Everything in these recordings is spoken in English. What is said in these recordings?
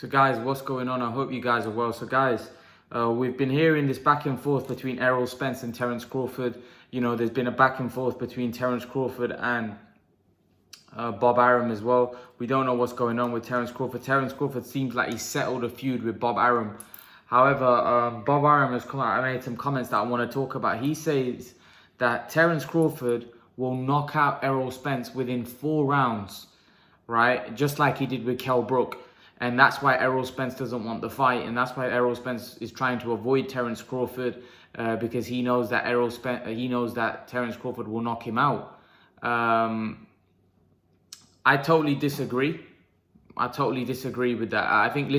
So guys, what's going on? I hope you guys are well. So guys, we've been hearing this back and forth between Errol Spence and Terence Crawford. You know, there's been a back and forth between Terence Crawford and Bob Arum as well. We don't know what's going on with Terence Crawford. Terence Crawford seems like he's settled a feud with Bob Arum. However, Bob Arum has come out and made some comments that I want to talk about. He says that Terence Crawford will knock out Errol Spence within 4 rounds, right? Just like he did with Kell Brook. And that's why Errol Spence doesn't want the fight. And that's why Errol Spence is trying to avoid Terence Crawford because he knows that Terence Crawford will knock him out. I totally disagree. I totally disagree with that. I think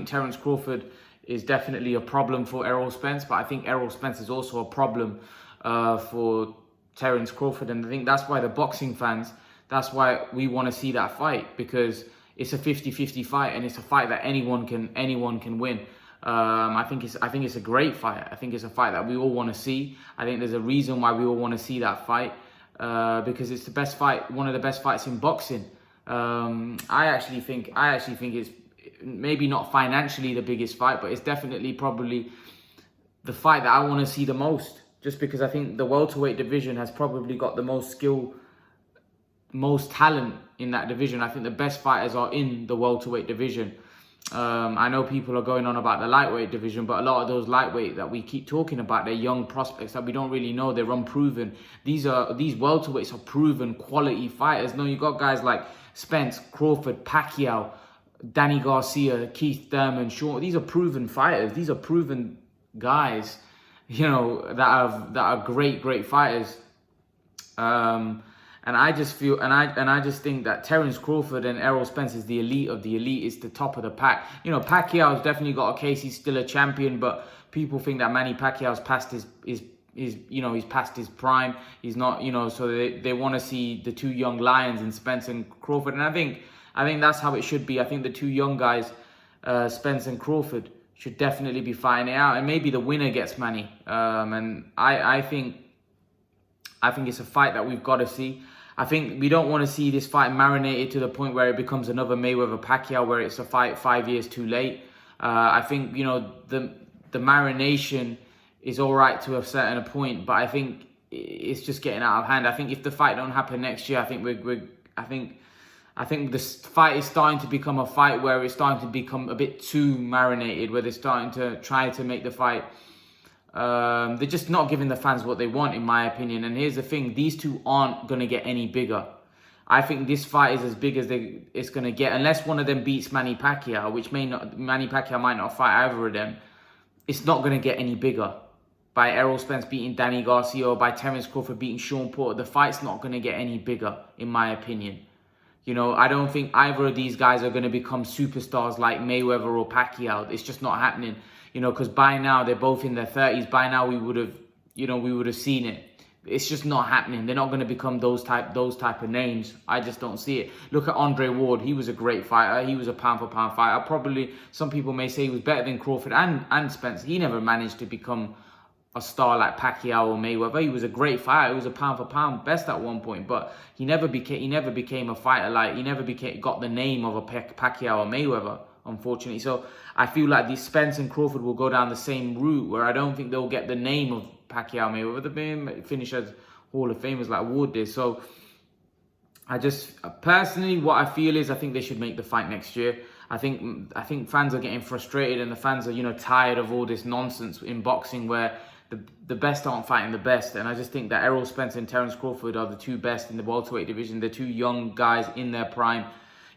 Terence Crawford is definitely a problem for Errol Spence, but I think Errol Spence is also a problem for Terence Crawford. And I think that's why the boxing fans, that's why we want to see that fight, because it's a 50-50 fight, and it's a fight that anyone can win. I think it's a great fight. I think it's a fight that we all want to see. I think there's a reason why we all want to see that fight, because it's the best fight, one of the best fights in boxing. I actually think it's maybe not financially the biggest fight, but it's definitely probably the fight that I want to see the most. Just because I think the welterweight division has probably got the most skill, most talent in that division. I think the best fighters are in the welterweight division. I know people are going on about the lightweight division, but a lot of those lightweight that we keep talking about, they're young prospects that we don't really know. They're unproven. These welterweights are proven quality fighters. No, you got guys like Spence, Crawford, Pacquiao, Danny Garcia, Keith Thurman, Shawn. These are proven fighters. These are proven guys, you know, that are great fighters. And I just feel, and I just think that Terence Crawford and Errol Spence is the elite of the elite. It's the top of the pack. You know, Pacquiao's definitely got a case. He's still a champion, but people think that Manny Pacquiao's past he's past his prime. He's not, you know. So they want to see the two young lions in Spence and Crawford, and I think that's how it should be. I think the two young guys, Spence and Crawford, should definitely be fighting it out, and maybe the winner gets Manny. And I think it's a fight that we've got to see. I think we don't want to see this fight marinated to the point where it becomes another Mayweather-Pacquiao, where it's a fight 5 years too late. I think, you know, the marination is all right to a certain point, but I think it's just getting out of hand. I think if the fight don't happen next year, I think this fight is starting to become a fight where it's starting to become a bit too marinated, where they're starting to try to make the fight. They're just not giving the fans what they want, in my opinion. And here's the thing, these two aren't going to get any bigger. I think this fight is as big as it's going to get, unless one of them beats Manny Pacquiao, which Manny Pacquiao might not fight either of them. It's not going to get any bigger. By Errol Spence beating Danny Garcia or by Terence Crawford beating Shawn Porter, the fight's not going to get any bigger, in my opinion. You know, I don't think either of these guys are going to become superstars like Mayweather or Pacquiao. It's just not happening. You know, because by now they're both in their 30s. By now we would have seen it. It's just not happening. They're not going to become those type of names. I just don't see it. Look at Andre Ward. He was a great fighter. He was a pound for pound fighter. Probably some people may say he was better than Crawford and Spence. He never managed to become a star like Pacquiao or Mayweather. He was a great fighter. He was a pound for pound best at one point, but he never became a fighter like got the name of a Pacquiao or Mayweather, unfortunately. So I feel like these Spence and Crawford will go down the same route, where I don't think they'll get the name of Pacquiao, Mayweather. They'll finish as Hall of Famers like Ward did. So I just personally, what I feel is I think they should make the fight next year. I think fans are getting frustrated, and the fans are, you know, tired of all this nonsense in boxing where the best aren't fighting the best. And I just think that Errol Spence and Terence Crawford are the two best in the welterweight division. They're two young guys in their prime.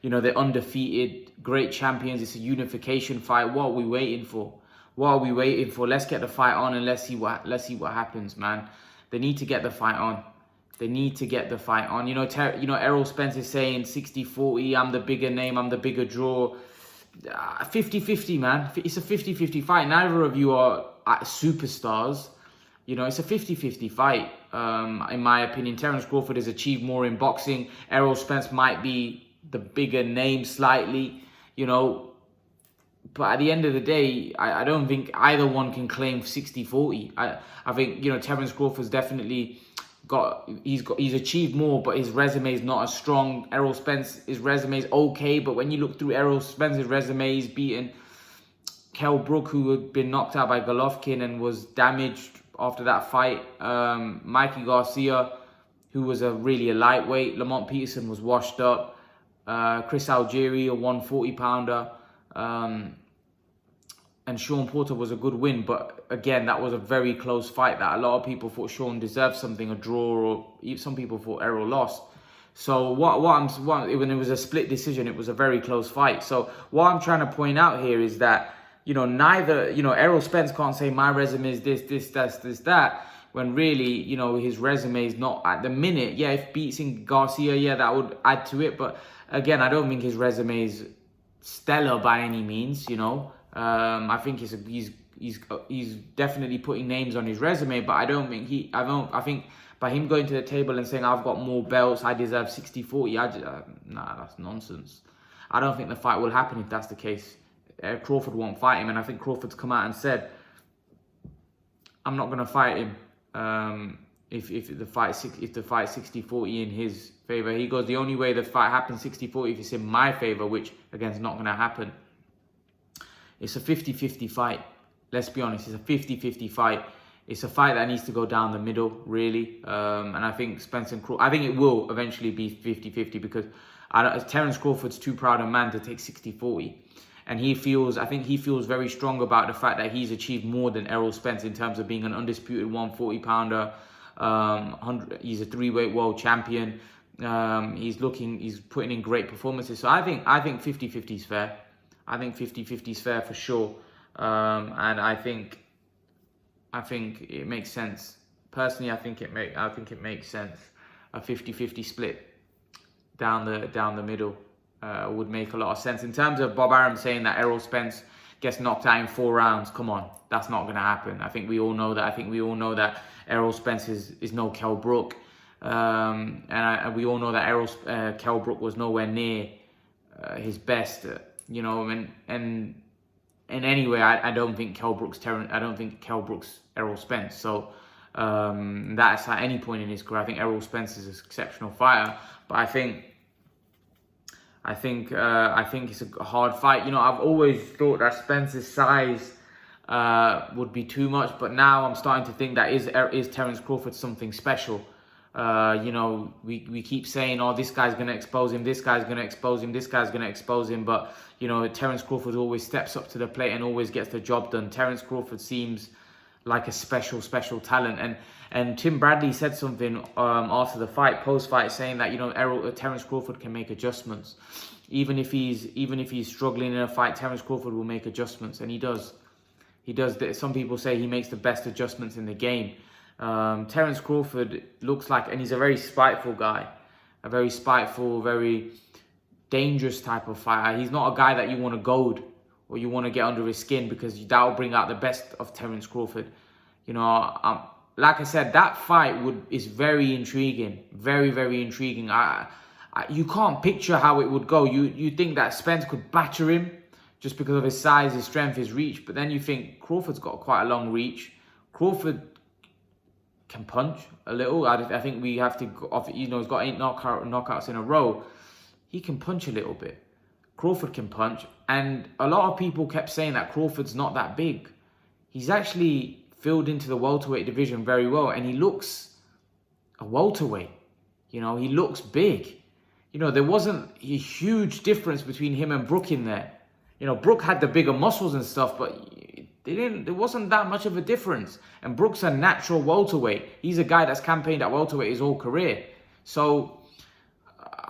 You know, they're undefeated, great champions. It's a unification fight. What are we waiting for? What are we waiting for? Let's get the fight on, and let's see what happens, man. They need to get the fight on. They need to get the fight on. You know, Errol Spence is saying 60-40. I'm the bigger name. I'm the bigger draw. 50-50, man. It's a 50-50 fight. Neither of you are superstars. You know, it's a 50-50 fight, in my opinion. Terence Crawford has achieved more in boxing. Errol Spence might be the bigger name slightly, you know. But at the end of the day, I don't think either one can claim 60-40. I think, you know, Terence Crawford's definitely he's achieved more, but his resume is not as strong. Errol Spence, his resume is okay, but when you look through Errol Spence's resume, he's beaten Kell Brook, who had been knocked out by Golovkin and was damaged after that fight. Mikey Garcia, who was really a lightweight. Lamont Peterson was washed up. Chris Algieri, a 140-pounder. And Sean Porter was a good win, but again, that was a very close fight that a lot of people thought Sean deserved something, a draw, or some people thought Errol lost. So when it was a split decision, it was a very close fight. So what I'm trying to point out here is that, Errol Spence can't say my resume is this, that, when really, his resume is not at the minute. Yeah, if beating Garcia, yeah, that would add to it. But again, I don't think his resume is stellar by any means, I think he's definitely putting names on his resume, but I think by him going to the table and saying I've got more belts, I deserve 60-40, nah, that's nonsense. I don't think the fight will happen if that's the case. Crawford won't fight him, and I think Crawford's come out and said, I'm not going to fight him if the fight's 60-40 in his favor. He goes, the only way the fight happens 60-40 if it's in my favor, which again is not going to happen. It's a 50-50 fight. Let's be honest, it's a 50-50 fight. It's a fight that needs to go down the middle, really. And I think Spence and Crawford, I think it will eventually be 50-50 because Terence Crawford's too proud a man to take 60-40. And I think he feels very strong about the fact that he's achieved more than Errol Spence in terms of being an undisputed 140-pounder. He's a 3-weight world champion. He's putting in great performances. So I think 50-50 is fair. I think 50-50 is fair for sure. And I think it makes sense. Personally, I think it makes sense. A 50-50 split down the middle would make a lot of sense. In terms of Bob Arum saying that Errol Spence gets knocked out in 4 rounds, come on, that's not going to happen. I think we all know that. I think we all know that Errol Spence is no Kell Brook. And we all know that Kell Brook was nowhere near his best. And anyway, I don't think Kell Brook's Errol Spence. So that's at any point in his career. I think Errol Spence is an exceptional fighter, but I think it's a hard fight. I've always thought that Spence's size would be too much, but now I'm starting to think that is Terence Crawford something special. We keep saying, oh, this guy's going to expose him, this guy's going to expose him, this guy's going to expose him. But, Terence Crawford always steps up to the plate and always gets the job done. Terence Crawford seems like a special talent. And Tim Bradley said something after the fight, post-fight, saying that, Terence Crawford can make adjustments. Even if he's struggling in a fight, Terence Crawford will make adjustments. And he does. Some people say he makes the best adjustments in the game. Terence Crawford looks like, and he's a very spiteful guy, a very spiteful, very dangerous type of fighter. He's not a guy that you want to goad or you want to get under his skin, because that will bring out the best of Terence Crawford. Like I said, that fight is very intriguing, very, very intriguing. You can't picture how it would go. You think that Spence could batter him just because of his size, his strength, his reach, but then you think Crawford's got quite a long reach. Crawford can punch a little. I think we have to, he's got 8 knockouts in a row. He can punch a little bit. Crawford can punch. And a lot of people kept saying that Crawford's not that big. He's actually filled into the welterweight division very well. And he looks a welterweight. He looks big. There wasn't a huge difference between him and Brook in there. Brook had the bigger muscles and stuff, but there wasn't that much of a difference. And Brook's a natural welterweight. He's a guy that's campaigned at welterweight his whole career. So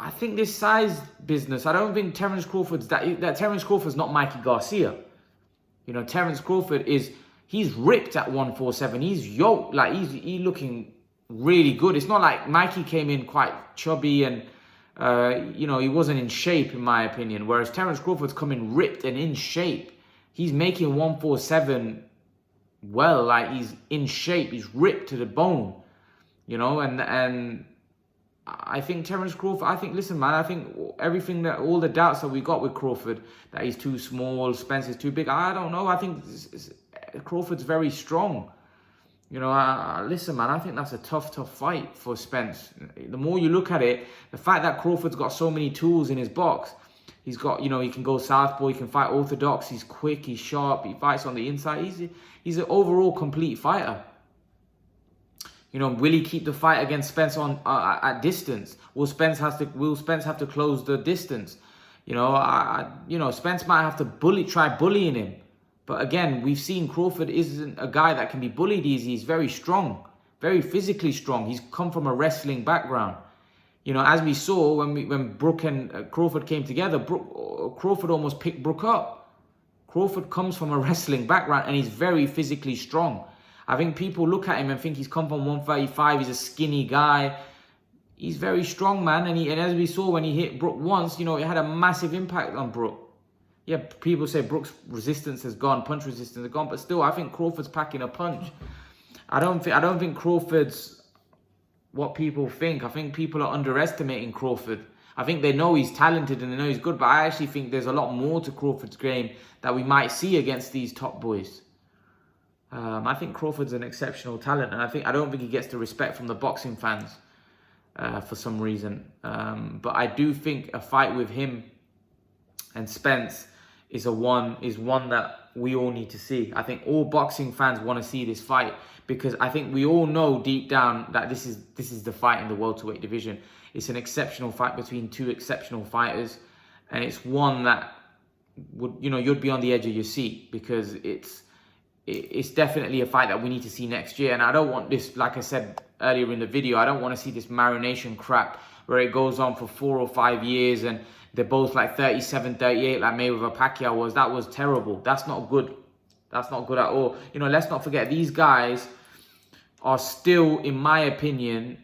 I think this size business, I don't think Terence Crawford's that Terence Crawford's not Mikey Garcia. Terence Crawford he's ripped at 147. He's yoked, like he's looking really good. It's not like Mikey came in quite chubby and he wasn't in shape, in my opinion. Whereas Terence Crawford's coming ripped and in shape. He's making 147 well, like he's in shape. He's ripped to the bone, and I think Terence Crawford, I think everything all the doubts that we got with Crawford, that he's too small, Spence is too big, I don't know. I think Crawford's very strong. You know, listen, man, I think that's a tough fight for Spence. The more you look at it, the fact that Crawford's got so many tools in his box, he's got, you know, he can go southpaw, he can fight orthodox, he's quick, he's sharp, he fights on the inside. He's an overall complete fighter. You know, will he keep the fight against Spence on at distance? Will Spence have to close the distance? You know, Spence might have to try bullying him. But again, we've seen Crawford isn't a guy that can be bullied easy. He's very strong, very physically strong. He's come from a wrestling background. You know, as we saw when Brook and Crawford came together, Crawford almost picked Brook up. Crawford comes from a wrestling background and he's very physically strong. I think people look at him and think he's come from 135. He's a skinny guy. He's very strong, man. And as we saw when he hit Brook once, you know, it had a massive impact on Brook. Yeah, people say Brook's resistance has gone, punch resistance has gone, but still, I think Crawford's packing a punch. I don't think Crawford's what people think. I think people are underestimating Crawford. I think they know he's talented and they know he's good, but I actually think there's a lot more to Crawford's game that we might see against these top boys. I think Crawford's an exceptional talent, and I don't think he gets the respect from the boxing fans for some reason. But I do think a fight with him and Spence is one that we all need to see. I think all boxing fans want to see this fight because I think we all know deep down that this is the fight in the welterweight division. It's an exceptional fight between two exceptional fighters, and it's one that would, you know, you'd be on the edge of your seat because it's definitely a fight that we need to see next year. And I don't want this, like I said earlier in the video, I don't want to see this marination crap where it goes on for 4 or 5 years and they're both like 37, 38 like Mayweather Pacquiao was. That was terrible. That's not good. That's not good at all. You know, let's not forget, these guys are still, in my opinion,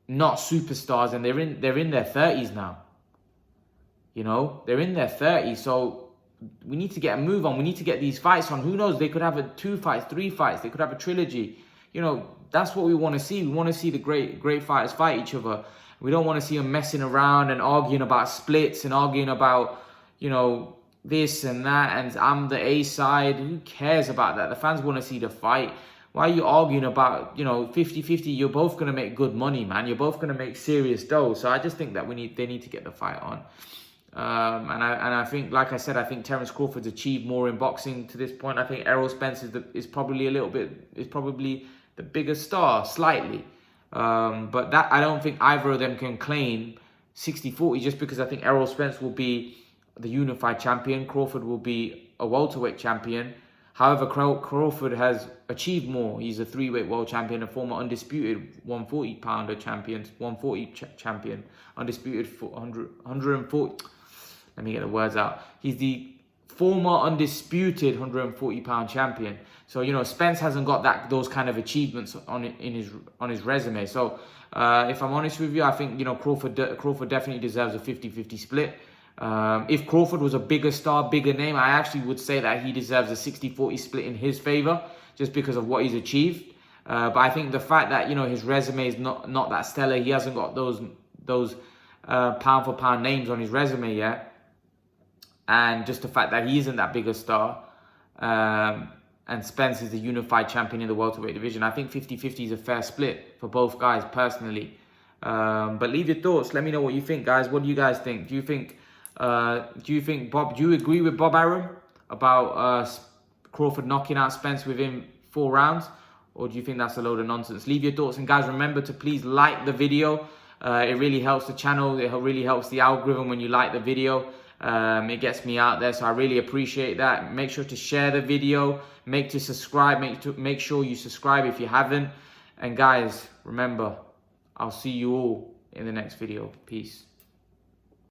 not superstars, and they're in their 30s now. You know, they're in their 30s, so we need to get a move on. We need to get these fights on. Who knows? They could have 2 fights, 3 fights. They could have a trilogy. You know, that's what we want to see. We want to see the great fighters fight each other. We don't want to see them messing around and arguing about splits and arguing about, you know, this and that, and I'm the A side. Who cares about that? The fans want to see the fight. Why are you arguing about, you know, 50-50? You're both going to make good money, man. You're both going to make serious dough. So I just think that they need to get the fight on. And I think, like I said, I think Terence Crawford's achieved more in boxing to this point. I think Errol Spence is probably the biggest star, slightly. But that, I don't think either of them can claim 60-40 just because I think Errol Spence will be the unified champion. Crawford will be a welterweight champion. However, Crawford has achieved more. He's a 3-weight world champion, a former undisputed 140-pounder champion, 140 champion, undisputed 140. Let me get the words out. He's the former undisputed 140-pound champion. So, you know, Spence hasn't got those kind of achievements on his resume. So, if I'm honest with you, I think, you know, Crawford definitely deserves a 50-50 split. If Crawford was a bigger star, bigger name, I actually would say that he deserves a 60-40 split in his favor, just because of what he's achieved. But I think the fact that, you know, his resume is not that stellar, he hasn't got those pound for pound names on his resume yet, and just the fact that he isn't that big a star, and Spence is the unified champion in the welterweight division, I think 50-50 is a fair split for both guys personally. But leave your thoughts. Let me know what you think, guys. What do you guys think? Do you agree with Bob Arum about Crawford knocking out Spence within 4 rounds? Or do you think that's a load of nonsense? Leave your thoughts. And guys, remember to please like the video. It really helps the channel. It really helps the algorithm when you like the video. It gets me out there, so I really appreciate that. Make sure to share the video. Make sure you subscribe if you haven't. And guys, remember, I'll see you all in the next video. Peace.